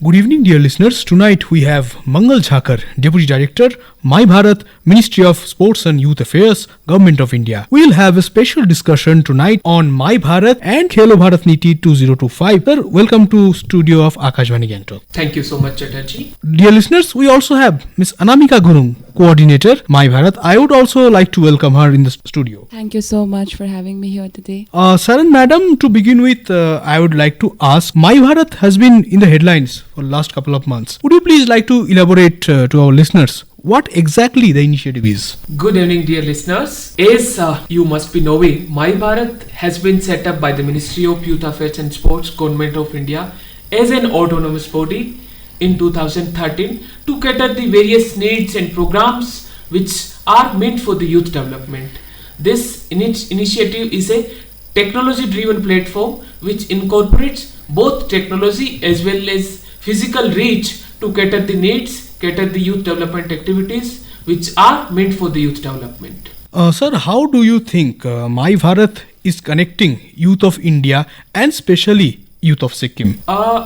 Good evening, dear listeners. Tonight we have Mangal Jakhar, Deputy Director, My Bharat, Ministry of Sports and Youth Affairs, Government of India. We'll have a special discussion tonight on My Bharat and Khelo Bharat Niti 2025. Sir, welcome to studio of Akashvani Gangtok. Thank you so much, Chatterjee. Dear listeners, we also have Miss Anamika Gurung, Coordinator, My Bharat. I would also like to welcome her in the studio. Thank you so much for having me here today. Sir and Madam, to begin with, I would like to ask, My Bharat has been in the headlines for the last couple of months. Would you please like to elaborate to our listeners what exactly the initiative is? Good evening, dear listeners. As you must be knowing, My Bharat has been set up by the Ministry of Youth Affairs and Sports, Government of India, as an autonomous body in 2013 to cater the various needs and programs which are meant for the youth development. This initiative is a technology-driven platform which incorporates both technology as well as physical reach to cater the needs, cater the youth development activities which are meant for the youth development. Sir, how do you think My Bharat is connecting youth of India and especially youth of Sikkim?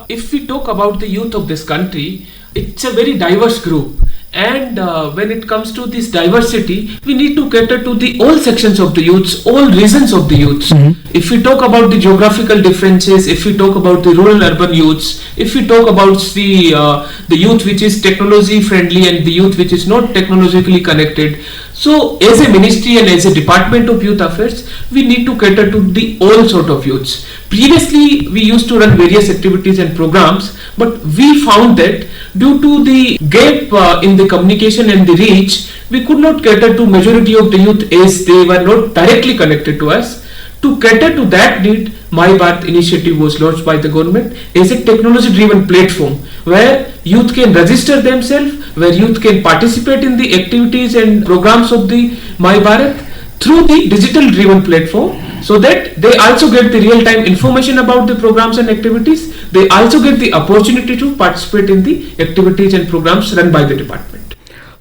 If we talk about the youth of this country, it's a very diverse group. And when it comes to this diversity, we need to cater to the all sections of the youths, all regions of the youths. If we talk about the geographical differences, if we talk about the rural urban youths, if we talk about the youth which is technology friendly and the youth which is not technologically connected. So as a ministry and as a department of youth affairs, we need to cater to the all sort of youths. Previously, we used to run various activities and programs, but we found that due to the gap in the communication and the reach, we could not cater to majority of the youth as they were not directly connected to us. To cater to that need, My Bharat initiative was launched by the government as a technology-driven platform where youth can register themselves, where youth can participate in the activities and programs of the My Bharat through the digital-driven platform, so that they also get the real-time information about the programs and activities. They also get the opportunity to participate in the activities and programs run by the department.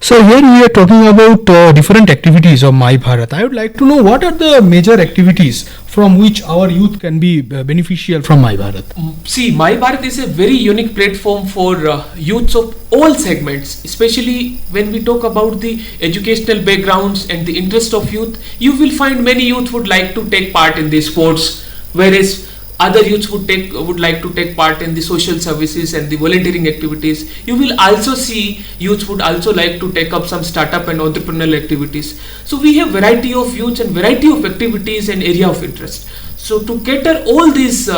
So here we are talking about different activities of My Bharat. I would like to know what are the major activities from which our youth can be beneficial from My Bharat. See, My Bharat is a very unique platform for youths of all segments, especially when we talk about the educational backgrounds and the interest of youth. You will find many youth would like to take part in the sports, whereas other youths would like to take part in the social services and the volunteering activities. You will also see youths would also like to take up some startup and entrepreneurial activities. So we have variety of youths and variety of activities and area of interest. So to cater all these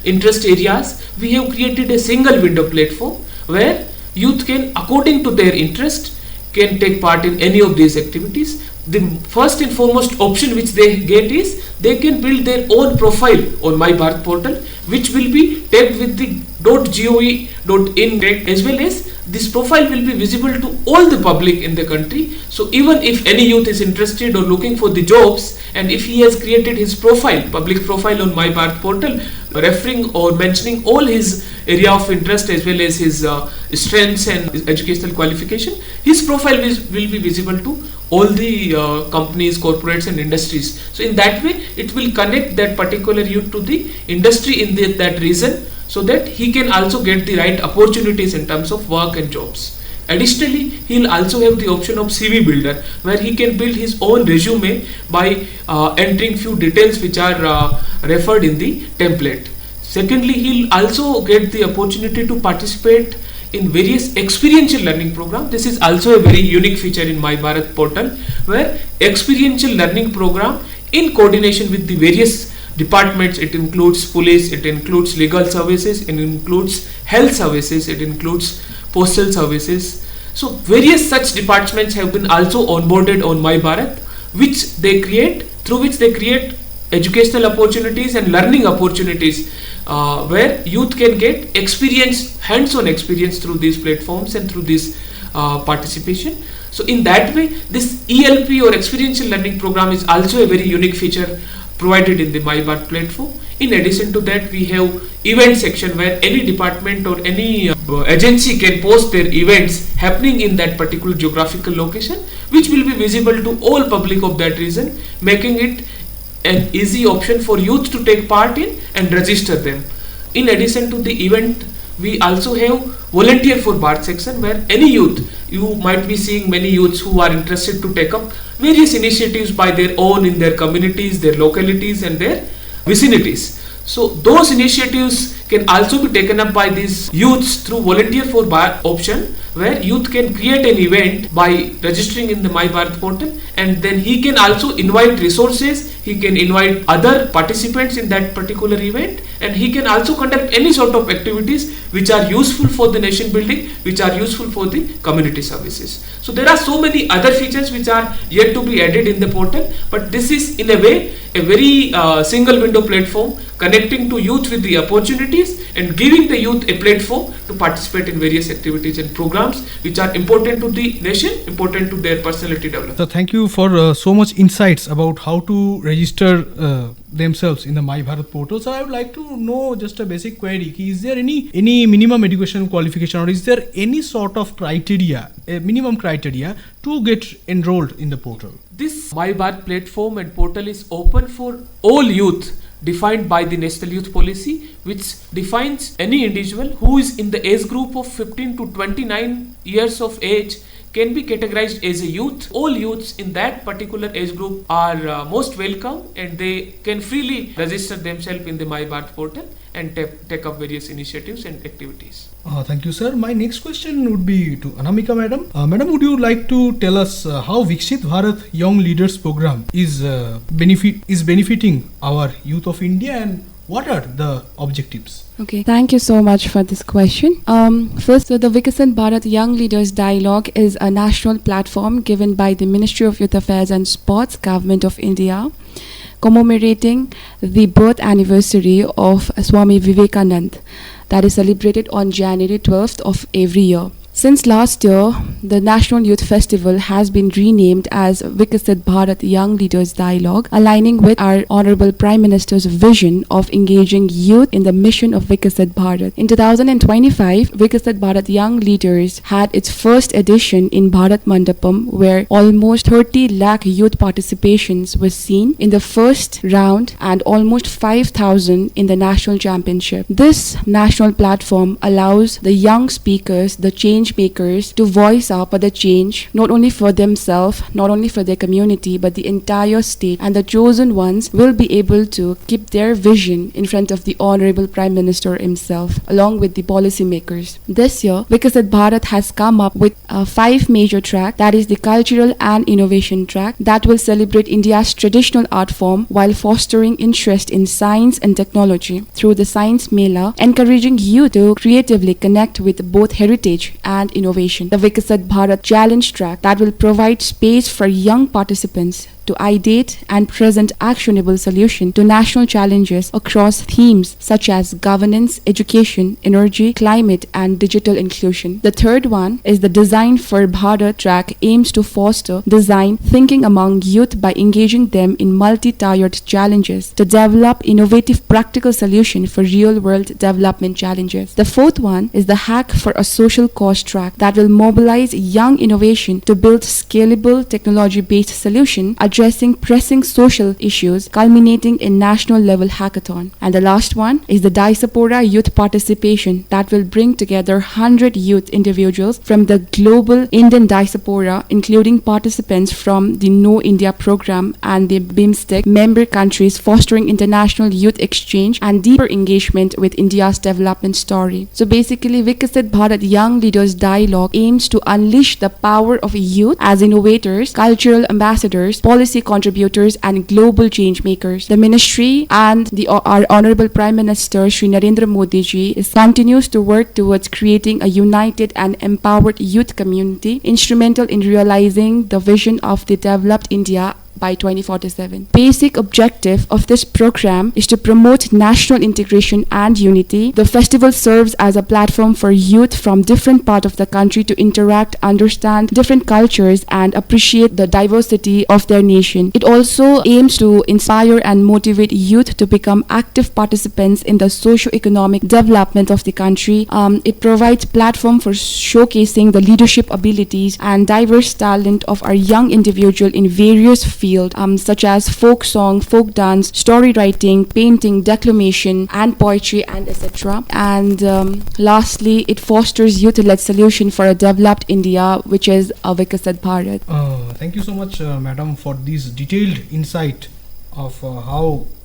interest areas, we have created a single window platform where youth can, according to their interest, can take part in any of these activities. The first and foremost option which they get is they can build their own profile on My Bharat portal, which will be tagged with the .gov.in tag, as well as this profile will be visible to all the public in the country. So even if any youth is interested or looking for the jobs, and if he has created his profile, public profile on My Bharat portal, referring or mentioning all his area of interest as well as his strengths and his educational qualification, his profile will be visible to all the companies, corporates and industries. So in that way, it will connect that particular youth to the industry in that region, so that he can also get the right opportunities in terms of work and jobs. Additionally, he'll also have the option of CV builder, where he can build his own resume by entering few details which are referred in the template. Secondly, he'll also get the opportunity to participate in various experiential learning program. This is also a very unique feature in My Bharat portal, where experiential learning program in coordination with the various departments, it includes police, it includes legal services, it includes health services, it includes postal services. So various such departments have been also onboarded on My Bharat, through which they create educational opportunities and learning opportunities, where youth can get experience, hands-on experience through these platforms and through this participation. So in that way, this ELP or experiential learning program is also a very unique feature provided in the My Bharat platform. In addition to that, we have event section where any department or any agency can post their events happening in that particular geographical location, which will be visible to all public of that region, making it an easy option for youth to take part in and register them. In addition to the event, we also have volunteer for Bharat section, where any youth, you might be seeing many youths who are interested to take up various initiatives by their own in their communities, their localities and their vicinities. So those initiatives can also be taken up by these youths through volunteer for Bharat option, where youth can create an event by registering in the My Bharat portal, and then he can also invite resources, he can invite other participants in that particular event, and he can also conduct any sort of activities which are useful for the nation building, which are useful for the community services. So there are so many other features which are yet to be added in the portal, but this is in a way a very single window platform connecting to youth with the opportunities and giving the youth a platform to participate in various activities and programs which are important to the nation, important to their personality development. So thank you for so much insights about how to register themselves in the My Bharat portal. So I would like to know just a basic query. Is there any minimum education qualification, or is there any sort of criteria, a minimum criteria to get enrolled in the portal? This My Bharat platform and portal is open for all youth, defined by the National Youth Policy, which defines any individual who is in the age group of 15 to 29 years of age can be categorized as a youth. All youths in that particular age group are most welcome, and they can freely register themselves in the My Bharat portal and take up various initiatives and activities. Thank you, sir. My next question would be to Anamika, madam. Madam, would you like to tell us how Viksit Bharat Young Leaders Program is benefiting our youth of India, and what are the objectives? Okay, thank you so much for this question. First, the Viksit Bharat Young Leaders Dialogue is a national platform given by the Ministry of Youth Affairs and Sports, Government of India, commemorating the birth anniversary of Swami Vivekanand, that is celebrated on January 12th of every year. Since last year, the National Youth Festival has been renamed as Viksit Bharat Young Leaders Dialogue, aligning with our Honorable Prime Minister's vision of engaging youth in the mission of Viksit Bharat. In 2025, Viksit Bharat Young Leaders had its first edition in Bharat Mandapam, where almost 30 lakh youth participations was seen in the first round and almost 5,000 in the national championship. This national platform allows the young speakers, the change makers, to voice up for the change, not only for themselves, not only for their community, but the entire state, and the chosen ones will be able to keep their vision in front of the Honorable Prime Minister himself, along with the policy makers. This year, Viksit Bharat has come up with 5 major tracks, that is the cultural and innovation track, that will celebrate India's traditional art form while fostering interest in science and technology through the Science Mela, encouraging youth to creatively connect with both heritage and innovation. The Viksit Bharat Challenge track, that will provide space for young participants to ideate and present actionable solution to national challenges across themes such as governance, education, energy, climate, and digital inclusion. The third one is the Design for Bharat track, aims to foster design thinking among youth by engaging them in multi-tiered challenges to develop innovative practical solutions for real-world development challenges. The fourth one is the Hack for a Social Cause track, that will mobilize young innovation to build scalable technology-based solutions addressing pressing social issues, culminating in national level hackathon. And the last one is the Diaspora Youth Participation, that will bring together 100 youth individuals from the global Indian diaspora, including participants from the Know India program and the BIMSTEC member countries, fostering international youth exchange and deeper engagement with India's development story. So basically, Viksit Bharat Young Leaders Dialogue aims to unleash the power of youth as innovators, cultural ambassadors, policy contributors, and global change makers. The Ministry and our Honorable Prime Minister Shri Narendra Modi ji continues to work towards creating a united and empowered youth community, instrumental in realizing the vision of the developed India by 2047. Basic objective of this program is to promote national integration and unity. The festival serves as a platform for youth from different parts of the country to interact, understand different cultures, and appreciate the diversity of their nation. It also aims to inspire and motivate youth to become active participants in the socio-economic development of the country. It provides platform for showcasing the leadership abilities and diverse talent of our young individual in various fields field, such as folk song, folk dance, story writing, painting, declamation, and poetry, and etc. And lastly, it fosters youth-led solution for a developed India, which is a Viksit Bharat. Thank you so much, madam, for this detailed insight of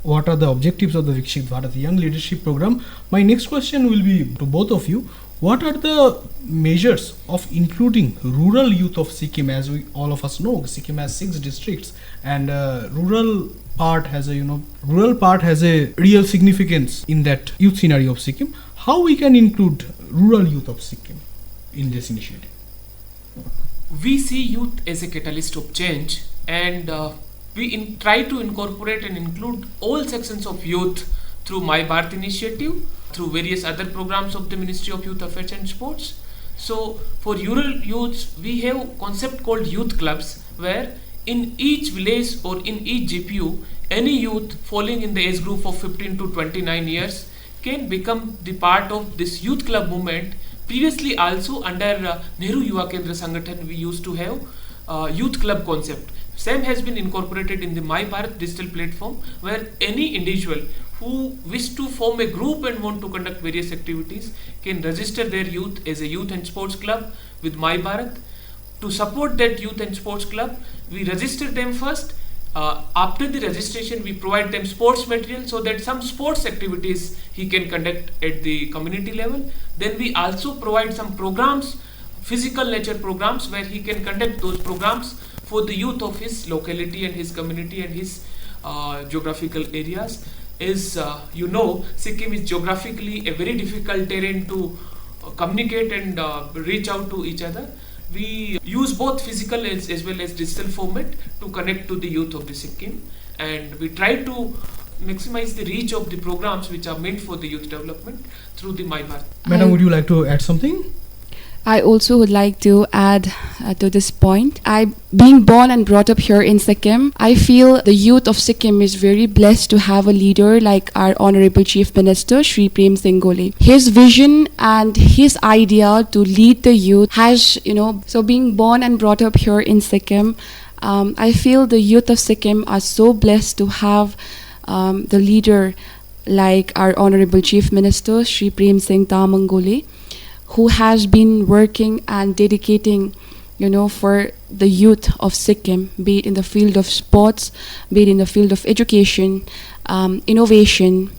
what are the objectives of the Viksit Bharat Young Leadership Program. My next question will be to both of you. What are the measures of including rural youth of Sikkim? As we all of us know, Sikkim has 6 districts, and rural part has a real significance in that youth scenario of Sikkim. How we can include rural youth of Sikkim in this initiative? We see youth as a catalyst of change, and we try to incorporate and include all sections of youth through My Bharat initiative, through various other programs of the Ministry of Youth Affairs and Sports. So for rural youths, we have a concept called youth clubs, where in each village or in each GPU, any youth falling in the age group of 15 to 29 years can become the part of this youth club movement. Previously also under Nehru Yuva Kendra Sangathan, we used to have youth club concept. Same has been incorporated in the My Bharat digital platform, where any individual who wish to form a group and want to conduct various activities can register their youth as a youth and sports club with My Bharat. To support that youth and sports club, we register them first. After the registration, we provide them sports material so that some sports activities he can conduct at the community level. Then we also provide some programs, physical nature programs, where he can conduct those programs for the youth of his locality and his community and his geographical areas. As you know, Sikkim is geographically a very difficult terrain to communicate and reach out to each other. We use both physical as well as digital format to connect to the youth of the Sikkim, and we try to maximize the reach of the programs which are meant for the youth development through the My Bharat. Madam, would you like to add something? I also would like to add to this point. Being born and brought up here in Sikkim, I feel the youth of Sikkim is very blessed to have a leader like our Honorable Chief Minister, Shri Prem Singh Gole. His vision and his idea to lead the youth has, so being born and brought up here in Sikkim, I feel the youth of Sikkim are so blessed to have the leader like our Honorable Chief Minister, Shri Prem Singh Gole, who has been working and dedicating, for the youth of Sikkim, be it in the field of sports, be it in the field of education, innovation,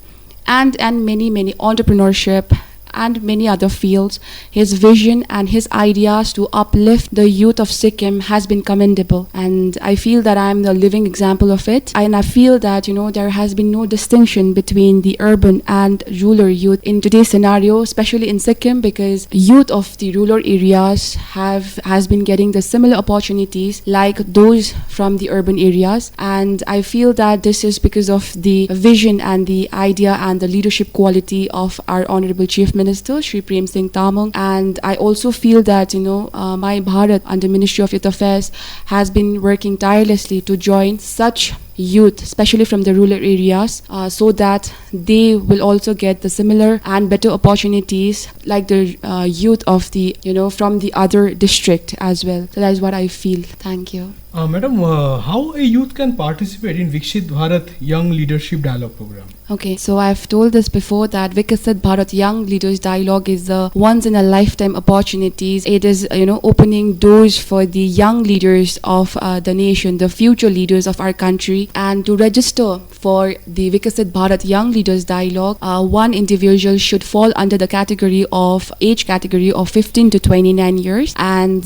and many entrepreneurship, and many other fields. His vision and his ideas to uplift the youth of Sikkim has been commendable, and I feel that I'm the living example of it. And I feel that there has been no distinction between the urban and rural youth in today's scenario, especially in Sikkim, because youth of the rural areas has been getting the similar opportunities like those from the urban areas. And I feel that this is because of the vision and the idea and the leadership quality of our Honorable Chief Minister, Shri Prem Singh Tamang. And I also feel that, My Bharat under Ministry of Youth Affairs has been working tirelessly to join such youth, especially from the rural areas, so that they will also get the similar and better opportunities like the youth of the, from the other district as well. So that is what I feel. Thank you. Madam, how a youth can participate in Viksit Bharat Young Leadership Dialogue Program? Okay, so I've told this before that Viksit Bharat Young Leaders Dialogue is a once-in-a-lifetime opportunities. It is, opening doors for the young leaders of the nation, the future leaders of our country. And to register for the Viksit Bharat Young Leaders Dialogue, one individual should fall under the age category of 15 to 29 years, and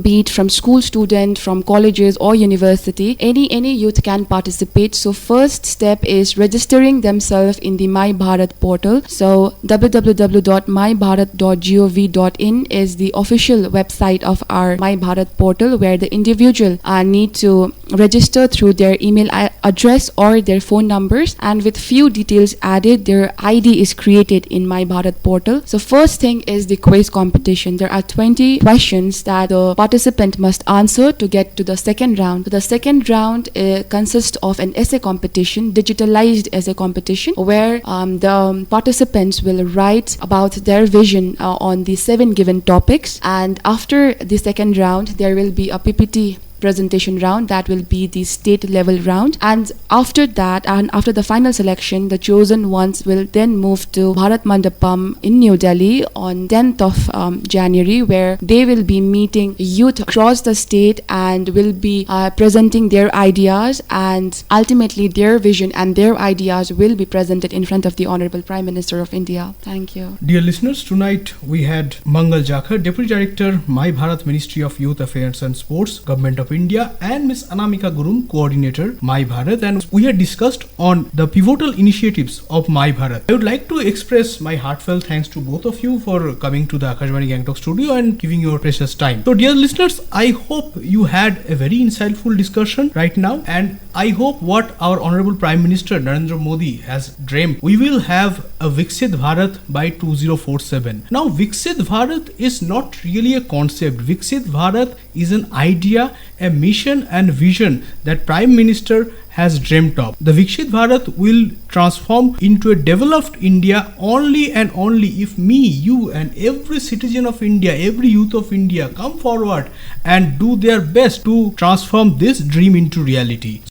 be it from school student, from colleges or university, any youth can participate. So first step is registering themselves in the My Bharat portal. So www.mybharat.gov.in is the official website of our My Bharat portal, where the individual need to register through their email address or their phone numbers, and with few details added, their ID is created in My Bharat portal. So first thing is the quiz competition. There are 20 questions that the participant must answer to get to the second round. So the second round consists of an essay competition, digitalized essay competition, where the participants will write about their vision on the 7 given topics. And after the second round, there will be a PPT presentation round, that will be the state level round, and after that, and after the final selection, the chosen ones will then move to Bharat Mandapam in New Delhi on 10th of January, where they will be meeting youth across the state and will be presenting their ideas, and ultimately their vision and their ideas will be presented in front of the Honorable Prime Minister of India. Thank you. Dear listeners, tonight we had Mangal, Jakhar, Deputy Director, My Bharat, Ministry of Youth Affairs and Sports, Government of India, and Miss Anamika Gurung, Coordinator, My Bharat, and we had discussed on the pivotal initiatives of My Bharat. I would like to express my heartfelt thanks to both of you for coming to the Akashvani Gangtok studio and giving your precious time. So dear listeners, I hope you had a very insightful discussion right now, and I hope what our Honorable Prime Minister Narendra Modi has dreamt, we will have a Viksit Bharat by 2047. Now Viksit Bharat is not really a concept. Viksit Bharat is an idea, a mission and vision that Prime Minister has dreamt of. The Viksit Bharat will transform into a developed India only and only if me, you and every citizen of India, every youth of India come forward and do their best to transform this dream into reality.